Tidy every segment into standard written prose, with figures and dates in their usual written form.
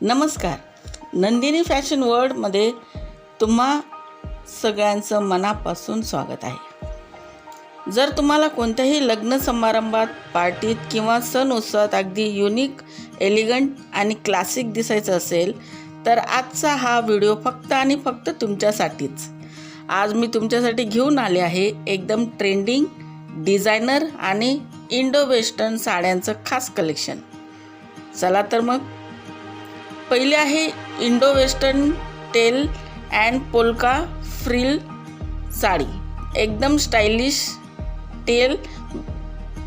नमस्कार. नंदिनी फॅशन वर्ल्डमध्ये तुम्हा सगळ्यांचं मनापासून स्वागत आहे. जर तुम्हाला कोणत्याही लग्न समारंभात, पार्टीत किंवा सण उत्सवात अगदी युनिक, एलिगंट आणि क्लासिक दिसायचं असेल तर आजचा हा व्हिडिओ फक्त आणि फक्त तुमच्यासाठीच. आज मी तुमच्यासाठी घेऊन आले आहे एकदम ट्रेंडिंग, डिझायनर आणि इंडो वेस्टर्न साड्यांचं खास कलेक्शन. चला तर मग पहिले आहे Indo western teal and polka frill sari. एकदम स्टायलिश टेल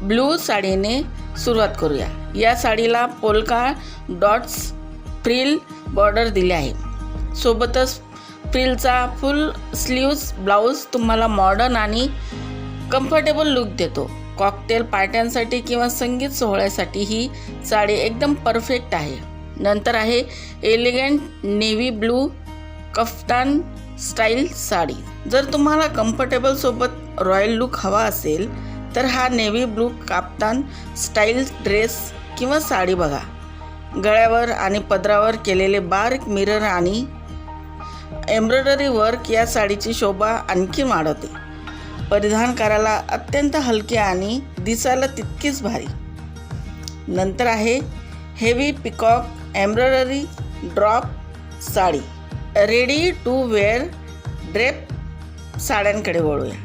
ब्लू साडीने सुरुवात करूया. या साडीला पोल्का डॉट्स फ्रिल बॉर्डर दिले आहे. सोबतच फ्रिलचा फुल स्लीव्ज ब्लाऊज तुम्हाला मॉडर्न आणि कम्फर्टेबल लुक देतो. कॉकटेल पार्ट्यांसाठी किंवा संगीत सोहळ्यासाठी ही साडी एकदम परफेक्ट आहे. नंतर आहे elegant navy blue kaftan style sari. जर तुम्हाला कम्फर्टेबल सोबत रॉयल लुक हवा असेल तर हा navy blue kaftan style dress किंवा साडी बघा. गळ्यावर आणि पदरावर केलेले बारीक मिरर आणि एम्ब्रॉयडरी वर्क या साडीची शोभा आणखी वाढवते. परिधान करायला अत्यंत हलके आणि दिसायला तितकीच भारी. नंतर आहे heavy peacock embroidery drop sari. Ready to wear drape साड्यांकडे वळूया.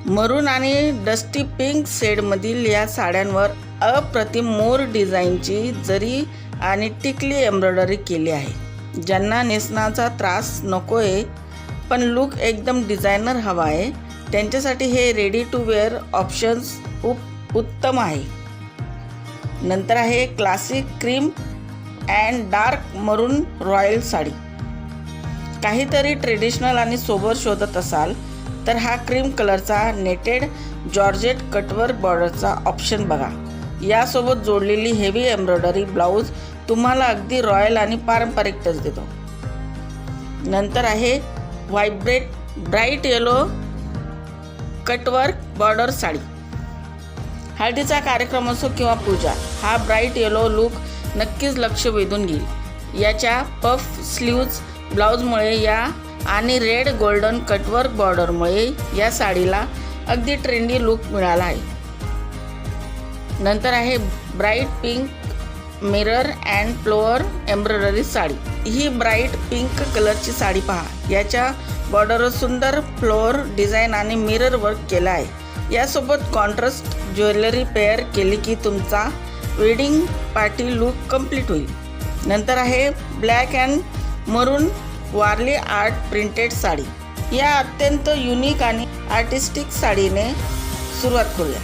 मरून आणि डस्टी पिंक शेडमधील या साड्यांवर अप्रतिम मोर डिझाईनची जरी आणि टिकली एम्ब्रॉयडरी केली आहे. ज्यांना नेसण्याचा त्रास नको आहे पण लुक एकदम डिझायनर हवा आहे त्यांच्यासाठी हे रेडी टू वेअर ऑप्शन्स खूप उत्तम आहे. नंतर आहे क्लासिक क्रीम अँड डार्क मरून रॉयल साडी. काहीतरी ट्रेडिशनल आणि सोबर शोधत असाल तर हा क्रीम कलरचा नेटेड जॉर्जेट कटवर्क बॉर्डरचा ऑप्शन बघा. यासोबत जोडलेली हेवी एम्ब्रॉयडरी ब्लाऊज तुम्हाला अगदी रॉयल आणि पारंपरिक टच देतो. नंतर आहे bright yellow cutwork border sari. हळदीचा कार्यक्रम असो किंवा पूजा, हा ब्राईट येलो लुक नक्कीच लक्ष वेधून घेईल. याच्या पफ स्लीव्ज ब्लाऊजमुळे या आणि रेड गोल्डन कटवर्क बॉर्डरमुळे या साडीला अगदी ट्रेंडी लुक मिळाला आहे. नंतर आहे bright pink mirror and flower embroidery sari. ही ब्राईट पिंक कलरची साडी पहा. याच्या बॉर्डरवर सुंदर फ्लोअर डिझाईन आणि मिरर वर्क केलं आहे. यासोबत कॉन्ट्रास्ट ज्वेलरी पेअर केली की तुमचा वेडिंग पार्टी लुक कंप्लीट होईल. नंतर आहे ब्लॅक अँड मरून वारली आर्ट प्रिंटेड साडी. या अत्यंत युनिक आणि आर्टिस्टिक साडीने सुरुवात करूया.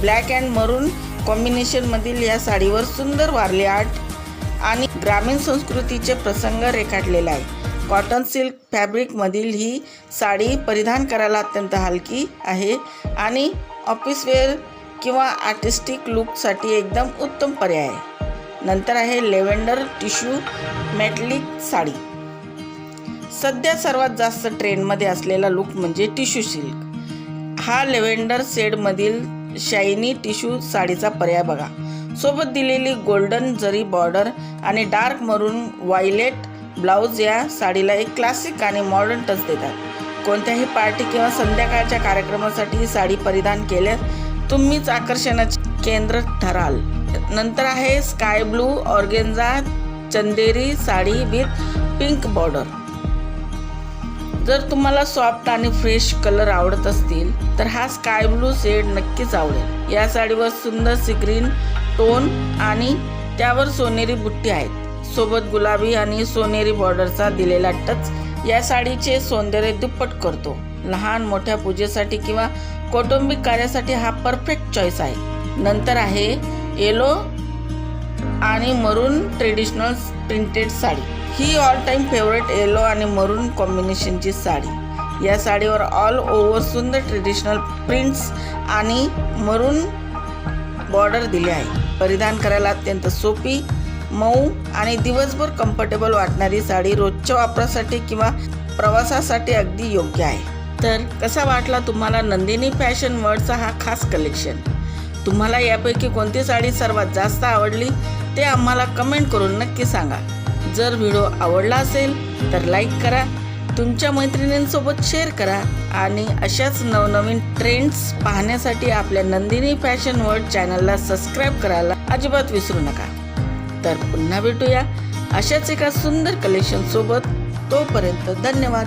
ब्लॅक अँड मरून कॉम्बिनेशनमधील या साडीवर सुंदर वारली आर्ट आणि ग्रामीण संस्कृतीचे प्रसंग रेखाटलेला आहे. कॉटन सिल्क फॅब्रिकमधील ही साडी परिधान करायला अत्यंत हलकी आहे आणि ऑफिसवेअर किंवा आर्टिस्टिक लुकसाठी एकदम उत्तम पर्याय आहे. नंतर आहे लेव्हेंडर टिश्यू मेटलिक साडी. सध्या सर्वात जास्त ट्रेंडमध्ये असलेला लुक म्हणजे टिश्यू सिल्क. हा लेव्हेंडर शेडमधील शायनी टिश्यू साडीचा पर्याय बघा. सोबत दिलेली गोल्डन जरी बॉर्डर आणि डार्क मरून व्हायलेट ब्लाऊज या साडीला एक क्लासिक आणि मॉडर्न टच देतात. कोणत्याही पार्टी किंवा संध्याकाळच्या कार्यक्रमासाठी ही साडी परिधान केल्यास तुम्हीच आकर्षणाचे केंद्र ठराल. नंतर आहे sky blue organza Chanderi sari with pink border. जर तुम्हाला सॉफ्ट आणि फ्रेश कलर आवडत असतील तर हा स्काय ब्लू शेड नक्कीच आवडेल. या साडीवर सुंदर सी ग्रीन टोन आणि त्यावर सोनेरी बुट्टी आहेत. सोबत गुलाबी आणि सोनेरी बॉर्डरचा दिलेला टच या साडीचे सौंदर्य दुप्पट करतो. लहान मोठ्या पूजेसाठी किंवा कौटुंबिक कार्यासाठी हा परफेक्ट चॉईस आहे. नंतर आहे येलो आणि मरून ट्रेडिशनल प्रिंटेड साडी. ही ऑल टाईम फेवरेट येलो आणि मरून कॉम्बिनेशनची साडी. या साडीवर ऑल ओव्हर सुंदर ट्रेडिशनल प्रिंट्स आणि मरून बॉर्डर दिले आहे. परिधान करायला अत्यंत सोपी, मऊ आणि दिवसभर कम्फर्टेबल वाटणारी साडी रोजच्या वापरासाठी किंवा प्रवासासाठी अगदी योग्य आहे. तर कसा वाटला तुम्हाला नंदिनी फॅशन वर्ल्डचा हा खास कलेक्शन? तुम्हाला यापैकी कोणती साडी सर्वात जास्त आवडली ते आम्हाला कमेंट करून नक्की सांगा. जर व्हिडिओ आवडला असेल तर लाईक करा, तुमच्या मैत्रिणींसोबत शेअर करा आणि अशाच नवनवीन ट्रेंड्स पाहण्यासाठी आपल्या नंदिनी फॅशन वर्ल्ड चॅनलला सबस्क्राईब करायला अजिबात विसरू नका. तर पुन्हा भेटूया अशाच एका सुंदर कलेक्शन सोबत. तोपर्यंत धन्यवाद.